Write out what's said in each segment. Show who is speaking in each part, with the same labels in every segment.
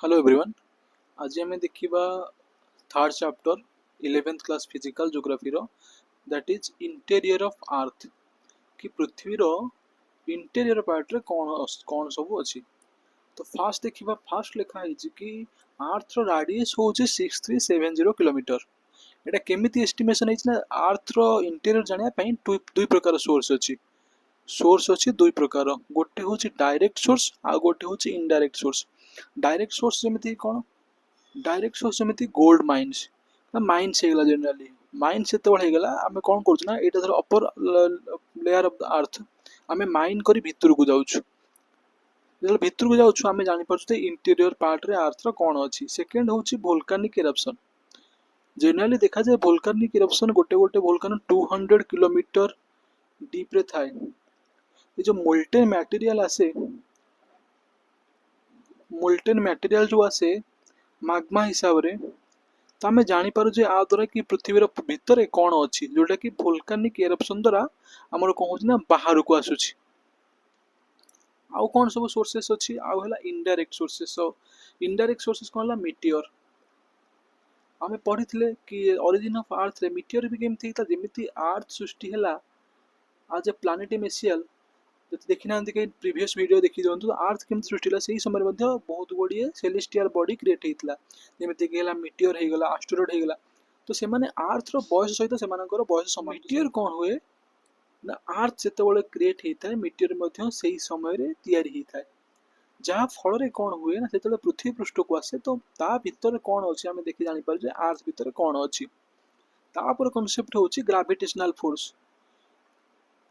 Speaker 1: Hello everyone. आज आम देखा third chapter 11th class physical geography that is interior of earth कि पृथ्वीर interior part रे कौन सब अच्छी। तो फास्ट देखा फास्ट लिखाई कि अर्थ राडियस हूँ 6370 किलोमीटर। एटा केमिति एस्टिमेशन है अर्थ इंटेरियर जानापी दुई प्रकार सोर्स अच्छी दुई प्रकार गोटे हूँ डायरेक्ट सोर्स आ गोटे हूँ इनडायरेक्ट सोर्स। डायरेक्ट सोर्स जमी कौन डायरेक्ट सोर्स जमी गोल्ड माइन्स माइन्स हो जेनेराली माइन्स जो आम कौन करूँ यहाँ धर upper layer of the earth आम माइन कर भितर को जाऊँ जो भितर को जाऊँ आम जापर इंटीरियर पार्ट रे अर्थ कौन अच्छी। सेकेंड हूँ वोल्कानिक इरप्शन। जेनेराली देखा जाए वोल्कानिक इरप्शन गोटे गोटे वोल्कानो 200 किलोमीटर डीप रे थाए। ये जो मोल्टेन मटेरियल आसे मोल्टेन मटेरियल जो आसे माग्मा हिसाब रे तो आम जापर आ द्वारा कि पृथ्वीर भितर कौन अच्छी जोटा कि वोल्कानिक एरप्शन द्वारा आमर कौन हो बाहर को आसूची। आउ कौन सब सोर्सेस अच्छी आउ है इनडायरेक्ट सोर्सेस। इनडायरेक्ट सोर्सेस कौन है मिटियर। आम पढ़ी कि ओरिजिन ऑफ अर्थ रे मिटियर भी केमती जमी अर्थ सृष्टि है आज ए प्लानेटेमेसियल जब देखी ना कहीं प्रीवियस वीडियो देखी दिखाँ तो अर्थ केमती सृष्टि है से समय बहुत गुड़िए सेलेस्टियल बॉडी क्रिएट होता जमीक मिटियर हो गला एस्टेरॉयड हो गला। तो से अर्थ बयस सहित से बयस समान। मिटियर कौन हुए ना अर्थ जिते क्रिएट होता है मिटियर से ही समय तैयारी होता है जहाँ फल कौन हुए ना से पृथ्वी पृष्ठ को आसे तो ता भीतर कौन अच्छे आम देखी जापर अर्थ भीतर कौन अच्छी। तापर कनसेप्ट हूँ ग्राविटेशनल फोर्स।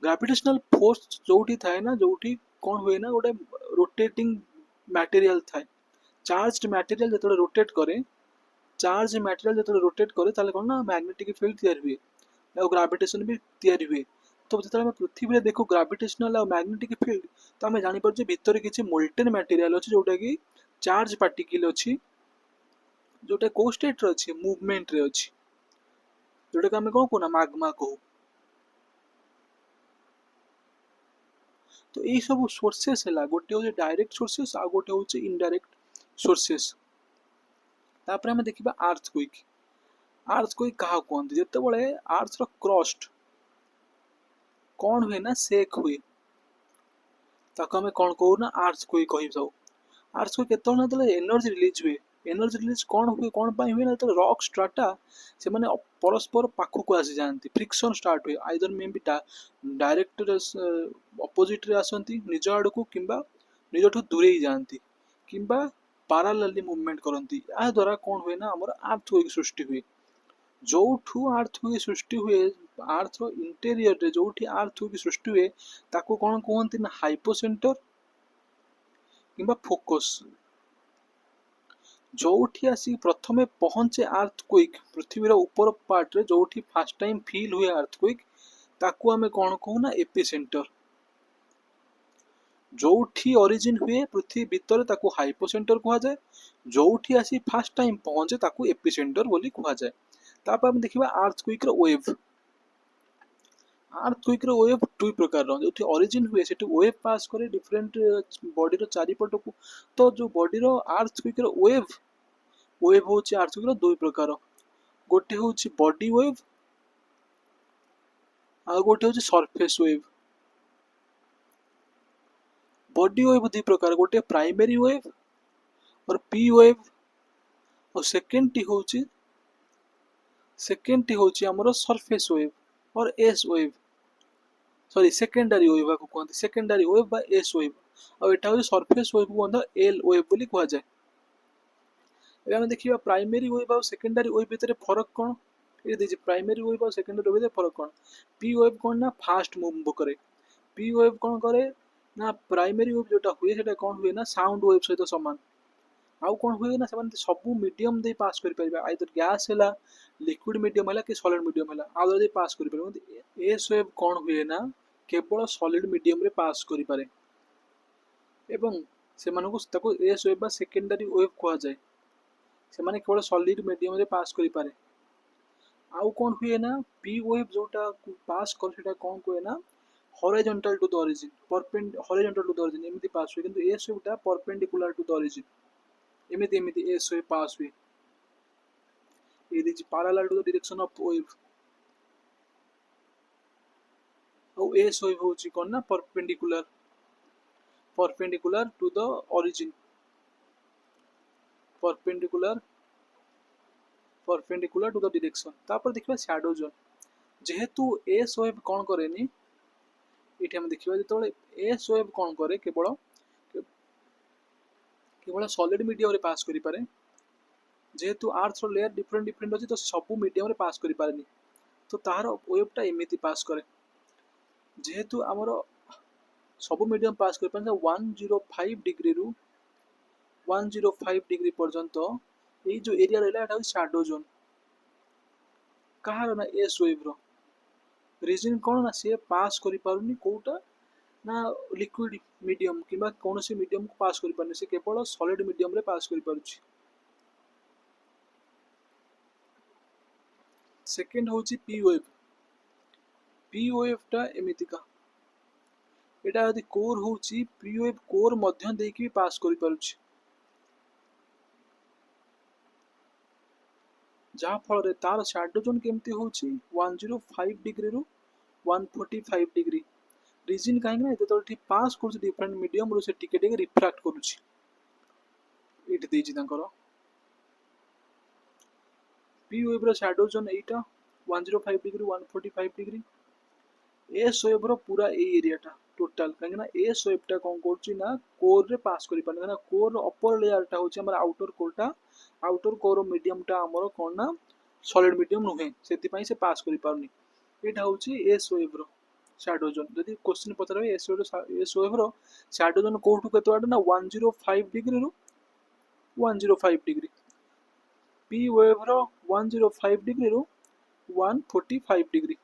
Speaker 1: ग्राविटेशनल फोर्स जो थाए ना जो कौन हुए ना गोटे रोटेटिंग मटेरियल थाए चार्ज मटेरियल जो रोटेट करे चार्ज मटेरियल जो रोटेट करे ताले कौन ना मैग्नेटिक फील्ड तैयारी हुए और ग्राविटेशन भी तैयारी हुए। तो जो आम पृथ्वी में देखो ग्राविटेशनल और मैग्नेटिक फील्ड तो आम जापर भितर किसी मोल्टेन मटेरियल अच्छी जोटा कि चार्ज पार्टिकल अच्छी जोटा कौ स्टेट रे अच्छी मूवमेंट रे अच्छी जोटा कि आम कौन कहूना माग्मा कहू। तो यही सब सोर्सेस है गोटे हूँ डायरेक्ट सोर्सेस आ गोटे हूँ इनडायरेक्ट सोर्सेस। तापर आम देखा अर्थक्वेक। अर्थक्वेक क्या कहते जिते अर्थ क्रस्ट कौन हुए ना सेक हुए ताको आम कौन कहूना अर्थक्वेक कही। अर्थक्वेक केत एनर्जी रिलीज हुए एनर्जी रिलीज कौन हुए कौन हुए ना जो रॉक स्ट्राटा से माने परस्पर पाखक को आसी जाती फ्रिक्शन स्टार्ट हुए either may be direct opposite ray आसती निज आड़ को किंबा निजठू दूरे जाती किंबा पारालेली मूवमेंट करती या द्वारा कौन हुए ना आमर अर्थक्वेक सृष्टि हुए। जो अर्थक्वेक सृष्टि हुए अर्थ इंटेरियर रे जो अर्थक्वेक सृष्टि हुए ताको कौन कहते ना हाइपोसेंटर किंबा फोकस। जो आसी प्रथमे पहुंचे अर्थक्वेक पृथ्वीर ऊपर पार्ट रे जो फास्ट टाइम फील हुए अर्थक्वेक ताको आमे कौन कहूना एपिसेंटर। जो ओरिजिन हुए पृथ्वी भीतर ताको हाइपोसेंटर कहा जाए जो आसी फास्ट टाइम पहुंचे ताको एपिसेंटर बोली कहा जाए। तापर हम देखिबा अर्थक्वेक रो वेव। अर्थक्वेक रो वेव दुई प्रकार जो ओरिजिन हुए से वेव पास करे डिफरेंट बॉडी रो चारिपट को। तो जो बॉडी रो अर्थक्वेक रो वेव होची अर्थक्वेक रो दुई प्रकार गोटे होची बॉडी वेव आ गोटे होची सरफेस वेव। बॉडी वेव दुई प्रकार गोटे प्राइमरी वेव और पी वेव और सेकेंड टी होची हमरो सरफेस वेव और S wave sorry secondary wave को कहते सेकेंडरी वेव बा एस वेव और एटा होची सरफेस वेव को एल वेव बोली कहा जाए। ए हम देखिबा प्राइमरी वेव और सेकेंडरी वेव भितर फरक कौन ये देखिए प्राइमरी वेव और सेकेंडरी वेव फरक कौन। पी वेव कौन ना फास्ट मूव करे पी वेव कौन करे ना प्राइमरी वेव जोटा हुए सेटा कौन हुए ना साउंड वेव सहित समान आउ कौन हुए ना सब मीडियम दे पास कर परिबा आइदर गैस हैला लिक्विड मीडियम हैला कि सॉलिड मीडियम हैला आ दे पास कर परिबा। एस वेव कौन हुए ना केवल सॉलिड मीडियम रे पास करि पारे एवं सेमानकु ताको एस वेव बा सेकेंडरी वेव कहा जाए से माने केवल सॉलिड मीडियम रे पास करि पारे। आउ कौन हुए ना पी वेव जोटा पास कर सेटा कौन हुए ना horizontal to the origin horizontal to the origin एमती पास हुए किंतु एस वेवटा परपेंडिकुलर टू द ओरिजिन। एमती एमती एस वेव पास हुए ये देखिए parallel to the direction of wave और एस वेव होची कोन ना perpendicular to the origin perpendicular to the direction तापर देखिबा शैडो जोन जेहेतु एस वेव कोन करेनी एठी हम देखिबा जेतोले एस वेव कोन करे केवल सॉलिड मीडियम रे पास करि पारे जेहेतु अर्थ रो लेयर डिफरेंट डिफरेंट अछि तो सब मीडियम रे पास करि पारेनी तो तार वेवटा एमिति पास करे जेहेतु आमर सब मीडियम पास कर पारे 105 डिग्री रु 105 डिग्री पर्यंत ये जो एरिया रहला एटा शैडो जोन कहार ना एस वेव रो रीजन कोन ना से पास करि पारुनी कोटा ना लिक्विड मीडियम किबा कोनोसी मीडियम को पास करि पारने से केवल सॉलिड मीडियम रे पास करि पारुची सेकंड होची पी वेव टा एमितिका एटा यदि कोर होची पी वेव कोर मध्य देकी पास करि पारुची जहाँ फल रे तार शैडो जोन केमती होची 105 डिग्री रु 145 डिग्री रीजन काहे ना एते तो पास करूची डिफरेंट मीडियम रो से टिके टिके रिफ्रैक्ट करूची एठी देजी तांकर पी वेव रो शैडो जोन एटा 105 डिग्री 145 डिग्री एस वेव रो पूरा ए एरियाटा टोटल काहे ना एस वेवटा कोन करची ना कोर रे पास करि पाने ना कोर रो अपर लेयरटा होची हमर आउटर कोरटा आउटर कोर मीडियमटा हमर कोन ना सॉलिड मीडियम नुहे सेति पई से पास करि पाउनी एटा होची एस वेव रो शैडो जोन यदि क्वेश्चन पचराबे एस वेव रो शैडो जोन कोठु केते वाट ना 105 डिग्री रु 105 डिग्री पी वेव रो 105 डिग्री रु 145 डिग्री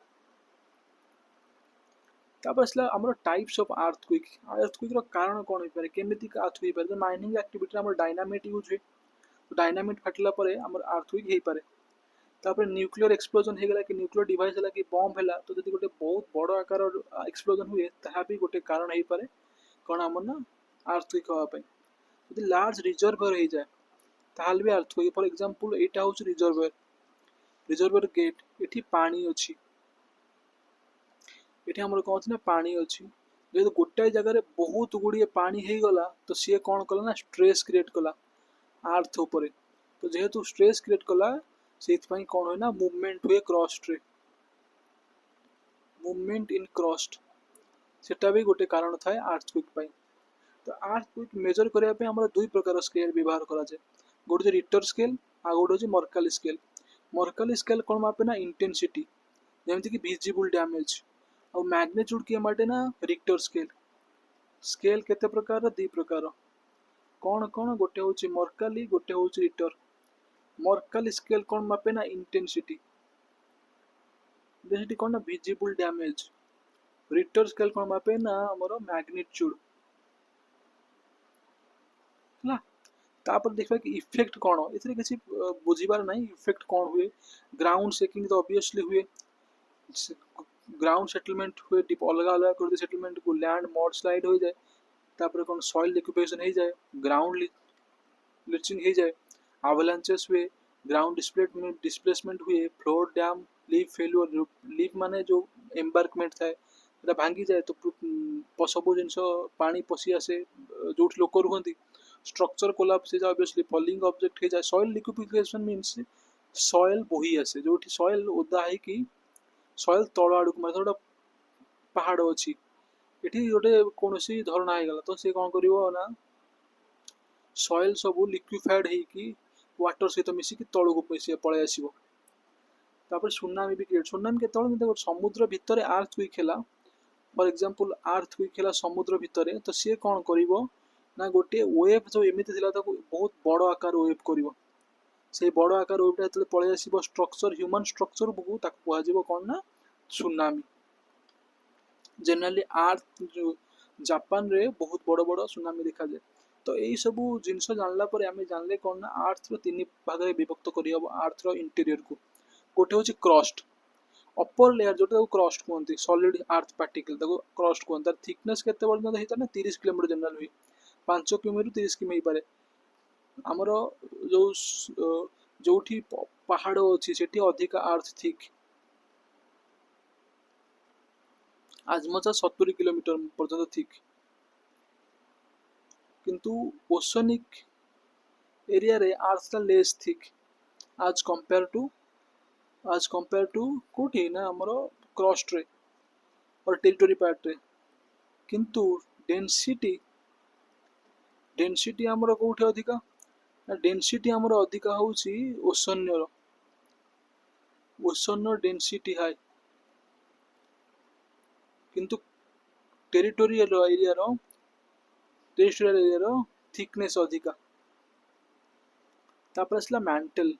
Speaker 1: तापर असला हमर टाइप्स ऑफ अर्थक्वेक रो कारण कोन होई पारे केमिति का अर्थक्वेक पारे माइनिंग एक्टिविटी हमर डायनामाइट यूज हुए डायनामाइट फाटला परे हमर अर्थक्वेक हेई पारे तापर न्यूक्लियर एक्सप्लोजन हे गेला कि न्यूक्लियर डिवाइस हला कि बॉम्ब हला तो जदि गोटे बहुत बड़ आकार एक्सप्लोजन हुए ताहा भी गोटे कारण हेई पारे कोन हमर ना अर्थक्वेक होआ पय जदि लार्ज रिजर्वर हे जाय ताहाल भी अर्थक्वेक फॉर एग्जांपल एटा होच रिजर्वर गेट एठी पानी अछि एठी हमर कोन अछि ना पानी अछि जे गोटाई जगह रे बहुत गुडी पानी हे गला तो से कोन कला ना स्ट्रेस क्रिएट कला अर्थ ऊपर तो जेहेतु स्ट्रेस क्रिएट कला सेथ पई कोन होय ना मूवमेंट हुए क्रस्ट रे मूवमेंट इन क्रस्ट सेटा भी गोटे कारण थाए अर्थक्वेक पई तो अर्थक्वेक मेजर करिया पे हमर दुई प्रकार स्केल व्यवहार करा जाय गोटे रिक्टर स्केल आ गोटे अछि मर्कल स्केल कोन मापे ना इंटेंसिटी जेमति कि विजिबल डैमेज और मैग्नीट्यूड के माटे ना रिक्टर स्केल केते प्रकार दी प्रकार कोन कोन गोटे होची मर्कली गोटे होची रिक्टर मर्कल स्केल कोन मापे ना इंटेंसिटी जेहिटी कोन ना विजिबल डैमेज रिक्टर स्केल कोन मापे ना हमरो मैग्नीट्यूड ना तापर देखबा कि इफेक्ट कोन एथरे किछि बुझिबार नाही इफेक्ट कोन हुए ग्राउंड शेकिंग तो ऑब्वियसली हुए ग्राउंड सेटलमेंट हुए डिप अलग अलग कर दे सेटलमेंट को लैंड मॉड स्लाइड हो जाए तापर कोन सॉइल लिक्विफिकेशन हो जाए ग्राउंड लिचिंग हो जाए avalanches हुए ग्राउंड डिस्प्लेसमेंट हुए floor dam leaf failure leaf माने जो एम्बार्कमेंट थाए एटा भांगी जाए तो सब जिनस पानी पसी आसे जोठ लोक रुहंती स्ट्रक्चर कोलैप्स हो जाए ऑब्वियसली फॉलिंग ऑब्जेक्ट हो जाए सॉइल लिक्विफिकेशन मींस सॉइल बोही आसे जोठी सॉइल ओदा है कि सॉइल तळ आडू मतलब गोटे पहाड़ अछि एठी गोटे कोनोसी धरणा हे गला तो से कोन करिवो ना सॉइल सब लिक्विफाइड हे कि वाटर सहित मिसी कि तळକୁ पैसे पळे आसीबो तापर सुनामी भी क्रिएट सुनामी के तळ देखो समुद्र भितरे अर्थक्वेक हेला फॉर एग्जांपल अर्थक्वेक हेला समुद्र भितरे तो से कोन करिवो ना गोटे वेव जो एमिति थिला ताको बहुत बड़ आकार वेव करिवो से बड़ आकार वेवटा जतले पळे आसीबो स्ट्रक्चर ह्यूमन स्ट्रक्चर बहु ताको कुहा जिवो कोन ना सुनामी जनरली अर्थ जो जापान रे बहुत बड़ बड़ सुनामी देखा जाए तो यही सब जिनस जानला पर आम जानले कौन ना अर्थ रो तीन भाग में विभक्त करी हबो अर्थ रो इंटीरियर को गोटे होची क्रस्ट अपर लेयर जोटा क्रस्ट कहते सॉलिड अर्थ पार्टिकल ताको क्रस्ट कहते तार थिकनेस केते पर्यंत हेता ना 30 किलोमीटर जनरल हुई 5 किमी रु 30 किमी पारे ଆମର ଯୋଉ ଯୋଉଠି ପାହାଡ଼ ଅଛି ସେଠି ଅଧିକା ଆର୍ଥ ଥିକ୍, ଆଜମଚା 70 କିଲୋମିଟର ପର୍ଯ୍ୟନ୍ତ ଥିକ୍। କିନ୍ତୁ ଓସନିକ୍ ଏରିଆରେ ଆର୍ଥଟା ଲେସ୍ ଥିକ୍ ଆଜ୍ କମ୍ପେୟାର ଟୁ କୋଉଠି ନା ଆମର କ୍ରଷ୍ଟରେ ଟେରିଟୋରି ପାର୍ଟରେ। କିନ୍ତୁ ଡେନ୍ସିଟି ଡେନ୍ସିଟି ଆମର କୋଉଠି ଅଧିକା ନା ଡେନ୍ସିଟି ଆମର ଅଧିକା ହେଉଛି ଓସନ୍ୟ ଡେନ୍ସିଟି ହାଇ। କିନ୍ତୁ ଟେରିଟୋରିଆଲ ଏରିଆର ଥିକନେସ୍ ଅଧିକା। ତାପରେ ଆସିଲା ମ୍ୟାଣ୍ଟେଲ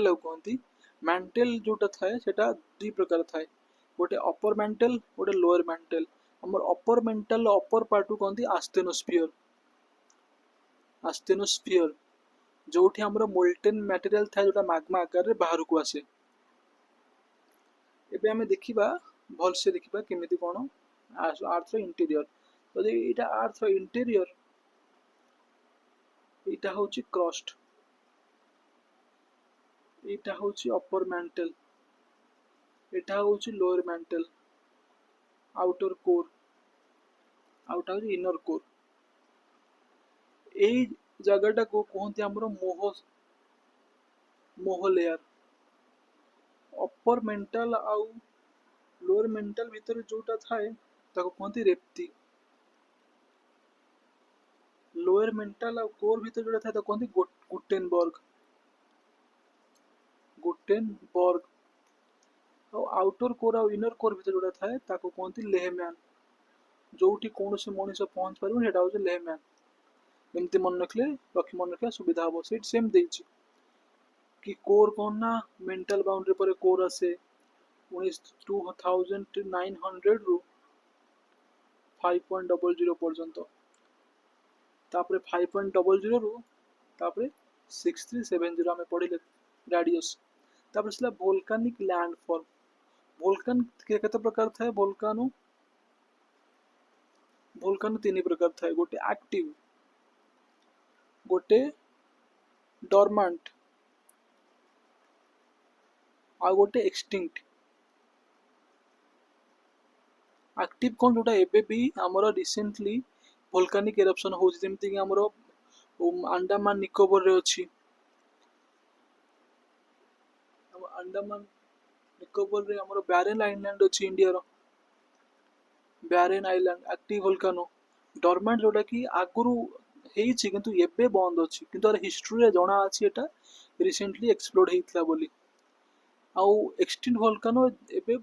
Speaker 1: ଆଉ କୁହନ୍ତି। ମ୍ୟାଣ୍ଟେଲ ଯୋଉଟା ଥାଏ ସେଟା ଦୁଇ ପ୍ରକାର ଥାଏ, ଗୋଟେ ଅପର ମ୍ୟାଣ୍ଟେଲ ଗୋଟେ ଲୋଅର ମ୍ୟାଣ୍ଟେଲ। ଆମର ଅପର ମ୍ୟାଣ୍ଟେଲ ଅପର ପାର୍ଟକୁ କହନ୍ତି ଆସ୍ଥେନୋସ୍ଫିୟର, ଯୋଉଠି ଆମର ମୋଲ୍ଟେନ୍ ମ୍ୟାଟେରିଆଲ ଥାଏ ଯୋଉଟା ମାଗ୍ମା ଆକାରରେ ବାହାରକୁ ଆସେ। ଏବେ ଆମେ ଦେଖିବା, ଭଲସେ ଦେଖିବା କେମିତି କଣ ଆର୍ଥର ଇଣ୍ଟେରିୟର। ଯଦି ଏଇଟା ଆର୍ଥର ଇଣ୍ଟେରିୟର, ଏଇଟା ହଉଛି କ୍ରଷ୍ଟ, ଏଇଟା ହଉଛି ଅପର ମ୍ୟାଣ୍ଟେଲ, ଏଇଟା ହଉଛି ଲୋଅର ମ୍ୟାଣ୍ଟେଲ, ଆଉଟର କୋର, ଆଉଟା ହଉଛି ଇନର କୋର। ଏଇ ଜାଗାଟାକୁ କୁହନ୍ତି ଆମର ମୋହ ଲେୟାର। ଅପର ମେଣ୍ଟାଲ ଆଉ ଲୋଅର ମେଣ୍ଟାଲ ଭିତରେ ଯୋଉଟା ଥାଏ ତାକୁ କୁହନ୍ତି ରେପ୍ତି। ଲୋଅର ମେଣ୍ଟାଲ ଆଉ କୋର ଭିତରେ ଯୋଉଟା ଥାଏ ତାକୁ କୁହନ୍ତି ଗୁଟେନବର୍ଗ। ଆଉ ଆଉଟର କୋର ଆଉ ଇନର କୋର ଭିତରେ ଯୋଉଟା ଥାଏ ତାକୁ କୁହନ୍ତି ଲେହମ୍ୟାନ। ଯୋଉଠି କୌଣସି ମଣିଷ ପହଞ୍ଚି ପାରିବନି ସେଟା ହଉଛି ଲେହମ୍ୟାନ। ଏମିତି ମନେ ରଖିବା ସୁବିଧା ହବ। ସେଇଠି ସେମ ଦେଇଛି କି କୋର କଣ ନା ମେଣ୍ଟାଲ ବାଉଣ୍ଡ୍ରି ପରେ କୋର ଆସେ 2900 ରୁ 5.00 ପର୍ଯ୍ୟନ୍ତ, ତାପରେ 5.00 ରୁ ତାପରେ 6370 ଆମେ ପଢିଲେ ରାଡିୟସ୍। ତାପରେ ଆସିଲା ଭୋଲକାନିକ ଲ୍ୟାଣ୍ଡଫର୍ମ। କେତେ ପ୍ରକାର ଥାଏ ଭୋଲକାନ ତିନି ପ୍ରକାର ଥାଏ, ଗୋଟେ ଆକ୍ଟିଭ, ଗୋଟେ ଡରମାଣ୍ଟ, ଆଉ ଗୋଟେ ଏକ୍ସଟିଙ୍କ୍ଟ। ଆକ୍ଟିଭ କଣ, ଯୋଉଟା ଏବେ ବି ଆମର ରିସେଣ୍ଟଲି ଭୋଲକାନିକ ଏରପ୍ସନ ହଉଛି, ଯେମିତିକି ଆମର ଆଣ୍ଡାମାନ ନିକୋବରରେ ଅଛି। ଆଣ୍ଡାମାନ ନିକୋବରରେ ଆମର ବ୍ୟାରେନ ଆଇଲାଣ୍ଡ ଅଛି ଇଣ୍ଡିଆର, ବ୍ୟାରେନ ଆଇଲାଣ୍ଡ ଆକ୍ଟିଭ ଭୋଲକାନୋ। ଡରମାଣ୍ଟ ଯୋଉଟା କି ଆଗରୁ ହେଇଛି କିନ୍ତୁ ଏବେ ବନ୍ଦ ଅଛି, କିନ୍ତୁ ତାର ହିଷ୍ଟ୍ରିରେ ଜଣା ଅଛି ଏଟା ରିସେଣ୍ଟଲି ଏକ୍ସପ୍ଲୋଡ ହେଇଥିଲା ବୋଲି। ଆଉ ଏକ୍ସଟିଣ୍ଟ ଭୋଲକାନୋ ଏବେ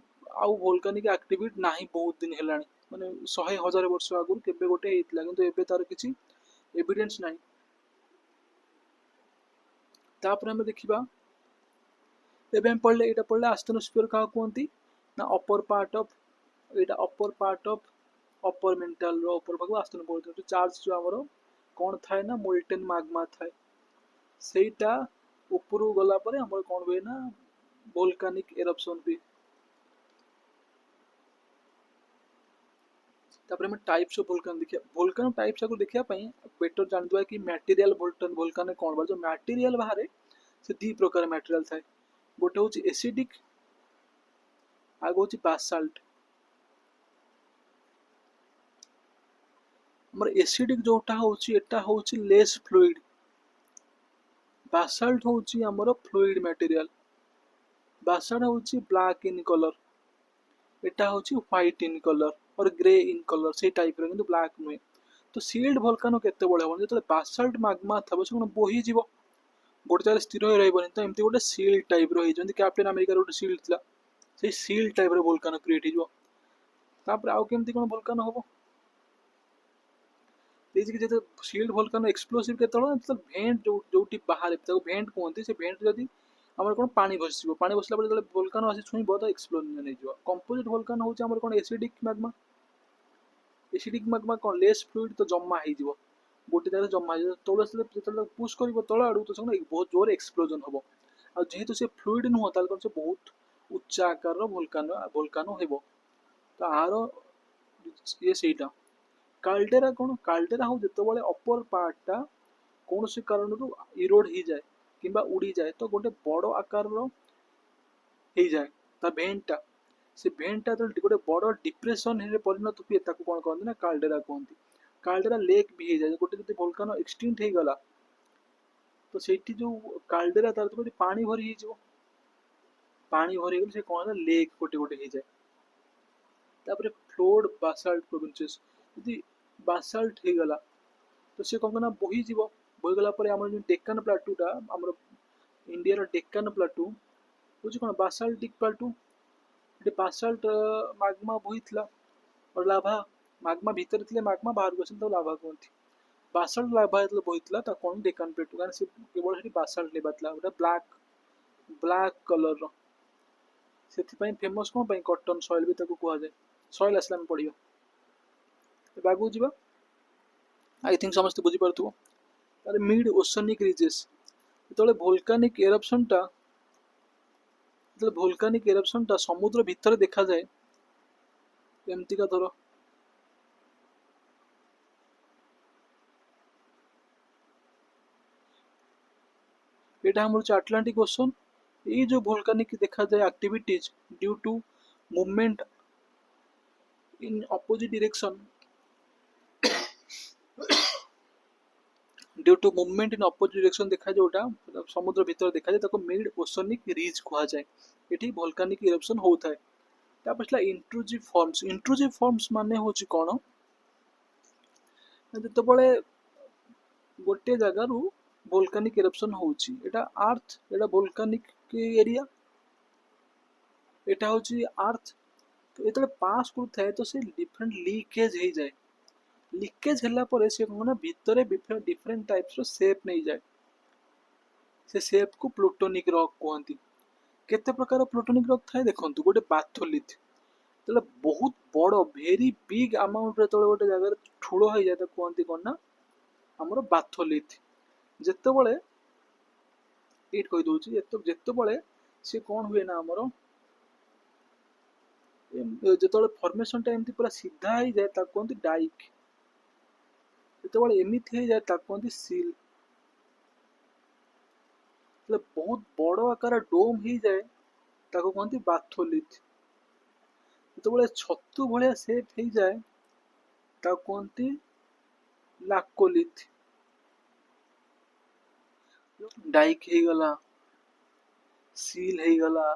Speaker 1: ଆଉ ଭୋଲକାନିକ ଆକ୍ଟିଭିଟି ନାହିଁ ବହୁତ ଦିନ ହେଲାଣି, ମାନେ 100,000 ବର୍ଷ ଆଗରୁ କେବେ ଗୋଟେ ହେଇଥିଲା କିନ୍ତୁ ଏବେ ତାର କିଛି ଏଭିଡେନ୍ସ ନାହିଁ। ତାପରେ ଆମେ ଦେଖିବା, ଏବେ ଆମେ ପଢିଲେ, ଏଇଟା ପଢିଲେ ଆସ୍ଥେନୋସ୍ଫିୟର କାହାକୁ କୁହନ୍ତି ନା ଏଇଟା ଅପର ପାର୍ଟ ଅଫ ଅପର ମେଣ୍ଟାଲ ର ଉପର ଭାଗ ଆସ୍ଥେନୋସ୍ଫିୟର। ଚାର୍ଜ ଯୋଉ ଆମର କଣ ଥାଏ ନା ମୋଲ୍ଟେନ ମାଗ୍ମା ଥାଏ, ସେଇଟା ଉପରକୁ ଗଲା ପରେ ଆମର କଣ ହୁଏ ନା ଭୋଲକାନିକ ଏରପ୍ସନ ହୁଏ। ତାପରେ ଆମେ ଟାଇପ୍ସ ଅଫ ଭୋଲକାନ ଦେଖିବା। ଭୋଲକାନ ଟାଇପ୍ସ ଆକୁ ଦେଖିବା ପାଇଁ ବେଟର ଜାଣିଥିବା କି ମ୍ୟାଟେରିଆଲ ଭୋଲକାନ କଣ। ଯୋଉ ମ୍ୟାଟେରିଆଲ ବାହାରେ ସେ ଦି ପ୍ରକାର ମ୍ୟାଟେରିଆଲ ଥାଏ, ଗୋଟେ ହଉଛି ଏସିଡିକ, ଆଉ ହଉଛି ବାସାଲ୍ଟ। ଆମର ଏସିଡିକ ଯୋଉଟା ହଉଛି ଏଟା ହଉଛି ଲେସ୍ ଫ୍ଲୁଇଡ, ବାସାଲ୍ଟ ହଉଛି ଆମର ଫ୍ଲୁଇଡ ମ୍ୟାଟେରିଆଲ। ବାସାଲ୍ଟ ହଉଛି ବ୍ଲାକ୍ ଇନ କଲର, ଏଟା ହଉଛି ହ୍ୱାଇଟ୍ ଇନ୍ କଲର और ଗ୍ରେ ଇନ୍ କଲର, ସେଇ ଟାଇପର କିନ୍ତୁ ବ୍ଲାକ୍ ନୁହେଁ। ତ ସିଲ୍ଡ ଭଲକାନ କେତେବେଳେ ହବ, ଯେତେବେଳେ ବାସାଲ୍ଟ ମାଗ୍ମା ଥିବ ସେ କଣ ବୋହିଯିବ, ଗୋଟେ ଜାଗାରେ ସ୍ଥିର ହୋଇ ରହିବନି। ତ ଏମିତି ଗୋଟେ ସିଲ୍ଡ ଟାଇପର ହେଇଯିବ, ଯେମିତି କ୍ୟାପ୍ଟେନ ଆମେରିକାର ଗୋଟେ ସିଲ୍ଡ ଥିଲା, ସେଇ ସିଲ୍ଡ ଟାଇପର ଭଲକାନ କ୍ରିଏଟ ହେଇଯିବ। ତାପରେ ଆଉ କେମିତି କଣ ଭଲକାନ ହବ, ଦେଇଛି କି ଯେତେବେଳେ ସିଲ୍ଡ ଭଲକାନ ଏକ୍ସପ୍ଲୋସିଭ କେତେବେଳେ, ଯେତେବେଳେ ଭେଣ୍ଟ ଯୋଉଠି ବାହାରେ ତାକୁ ଭେଣ୍ଟ କୁହନ୍ତି, ସେ ଭେଣ୍ଟ ଯଦି ଆମର କଣ ପାଣି ବସିଯିବ, ପାଣି ବସିଲା ପରେ ଯେତେବେଳେ ଭଲକାନ ଆସି ଛୁଇଁବ ତ ଏକ୍ସପ୍ଲୋଜନ ହେଇଯିବ। କମ୍ପୋଜିଟ ଭଲକାନ ହଉଛି ଆମର କଣ ଏସିଡିକ ମାଗ୍ମା। ଏସିଡିକ ମାଗ୍ମା କଣ ଲେସ୍ ଫ୍ଲୁଇଡ ତ ଜମା ହେଇଯିବ, ଗୋଟେ ଜାଗାରେ ଜମା ହେଇଯିବ, ଯେତେବେଳେ ପୁsh କରିବ ତଳ ଆଡକୁ ତ ସେ ବହୁତ ଜୋରରେ ଏକ୍ସପ୍ଲୋଜନ ହବ। ଆଉ ଯେହେତୁ ସେ ଫ୍ଲୁଇଡ ନୁହଁ ତାହେଲେ କଣ ସେ ବହୁତ ଉଚ୍ଚ ଆକାରର ଭଲକାନ ହେବ। ତ ଆର ଇଏ ସେଇଟା। କାଲଡେରା କଣ, କାଲଡେରା ହଉ ଯେତେବେଳେ ଅପର ପାର୍ଟଟା କୌଣସି କାରଣରୁ ଇରୋଡ ହେଇଯାଏ କିମ୍ବା ଉଡ଼ିଯାଏ ତ ଗୋଟେ ବଡ଼ ଆକାରର ହେଇଯାଏ ତା ଭେଣ୍ଟଟା। ସେ ଭେଣ୍ଟଟା ଯେତେବେଳେ ଗୋଟେ ବଡ଼ ଡିପ୍ରେସନରେ ପରିଣତ ହୁଏ ତାକୁ କ'ଣ କହନ୍ତି ନା କାଲଡେରା କୁହନ୍ତି। କାଲଡେରା ଲେକ୍ ବି ହେଇଯାଏ। ଗୋଟେ ଯଦି ଭଲକାନ ଏକ୍ସଟିଙ୍କ୍ଟ ହେଇଗଲା ତ ସେଇଠି ଯୋଉ କାଲଡେରା ତାର ଗୋଟେ ପାଣି ଭରି ହେଇଯିବ। ପାଣି ଭରି ହେଇଗଲେ ସେ କ'ଣ ହେଲା ଲେକ୍ ଗୋଟେ ଗୋଟେ ହେଇଯାଏ। ତାପରେ ଫ୍ଲୋର୍ଡ ବାସାଲ୍ଟ ପ୍ରୋଭିନ୍ସେସ୍ ଯଦି ବାସାଲ୍ଟ ହେଇଗଲା ତ ସେ କ'ଣ ନା ବୋହିଯିବ। ବୋହିଗଲା ପରେ ଆମର ଯେଉଁ ଡେକାନ ପ୍ଲାଟୁଟା ଆମର ଇଣ୍ଡିଆର ଡେକାନ ପ୍ଲାଟୁ ହେଉଛି କ'ଣ ବାସାଲ୍ଟିକ୍ ପ୍ଲାଟୁ। ଏଠି ବାସାଲ୍ଟ ମାଗ୍ମା ବୋହିଥିଲା और लाभा माग्मा ଭିତରେ ଥିଲେ ମାଗ୍ମା ବାହାରକୁ ଆସିଲେ ତାକୁ ଲାଭା କୁହନ୍ତି। ବାସାଲ୍ଟ ଲାଭା ଯେତେବେଳେ ବୋହିଥିଲା ତାକୁ କ'ଣ ଡେକାନ ପ୍ଲେଟୁ କାରଣ ସେ କେବଳ ସେଠି ବାସାଲ୍ଟ ନେବା ଥିଲା ଗୋଟେ ବ୍ଲାକ୍ କଲରର। ସେଥିପାଇଁ ଫେମସ୍ କ'ଣ ପାଇଁ କଟନ୍ ସଏଲ୍ ବି ତାକୁ କୁହାଯାଏ। ସଏଲ୍ ଆସିଲେ ଆମେ ପଢ଼ିବା। ଏବେ ଆଗକୁ ଯିବା। ଆଇ ଥିଙ୍କ ସମସ୍ତେ ବୁଝିପାରୁଥିବ। ତାହେଲେ ମିଡ୍ ଓସନିକ୍ ରିଜେସ୍ ଯେତେବେଳେ ଭୋଲକାନିକ୍ ଏରପ୍ସନଟା ସମୁଦ୍ର ଭିତରେ ଦେଖାଯାଏ ଏମିତିକା ଧର ଏଇଟା ଆମର ହେଉଛି ଆଟଲାଣ୍ଟିକ୍ ଓସନ୍। ଏଇ ଯେଉଁ ଭୋଲକାନିକ୍ ଦେଖାଯାଏ activities due to movement in opposite direction due to movement in opposite direction देखा जोटा समुद्र भीतर देखा जाए ताको मिड ओशनिक रिज कहा जाए। एठी वोल्कानिक इरप्शन होता है। तापर इंट्रूजिव फॉर्म्स माने होची कोन जते बळे गोटे जगारू वोल्कानिक इरप्शन होची एटा अर्थ एटा वोल्कानिक एरिया एटा होची अर्थ। तो एतले पास करथाय तो से डिफरेंट लीकेज हो जाए। लीकेज होला परे से कोन भितरे डिफरेंट टाइप्स रो शेप नहीं जाए। से शेप को प्लूटोनिक रॉक कहती। केते प्रकार प्लूटोनिक रॉक थाए देखंतु गोटे बाथोलिथ तले बहुत बड़ वेरी बिग अमाउंट रे तले गोटे जगह ठूलो हो जाए तो कहती कोन ना हमर बाथोलिथ। जेते बळे एट कहि दोची जेते बळे से कोन हुए ना हमर जेते फॉर्मेशन टा एमती पूरा सीधा ही जाए ता कहती डाइक। ଯେତେବେଳେ ଏମିତି ହେଇଯାଏ ତାକୁ କୁହନ୍ତି ସିଲ୍। ବହୁତ ବଡ଼ ଆକାର ଡୋମ୍ ହେଇଯାଏ ତାକୁ କୁହନ୍ତି ବାଥୋଲିଥ୍। ଯେତେବେଳେ ଛତୁ ଭଳିଆ ସେପ୍ ହେଇଯାଏ ତାକୁ କୁହନ୍ତି ଲାକୋଲିଥ୍। ଡାଇକ୍ ହେଇଗଲା ସିଲ୍ ହେଇଗଲା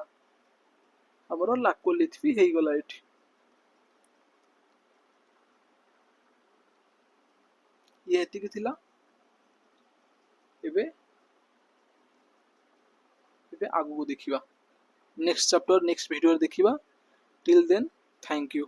Speaker 1: ଆମର ଲାକୋଲିଥ୍ ବି ହେଇଗଲା ଏଠି। ये ଏତିକି ଥିଲା। ଏବେ ଆଗକୁ ଦେଖିବା ନେକ୍ସଟ ଚାପ୍ଟର ନେକ୍ସଟ ଭିडियो ଦେଖିବା। Till then thank you.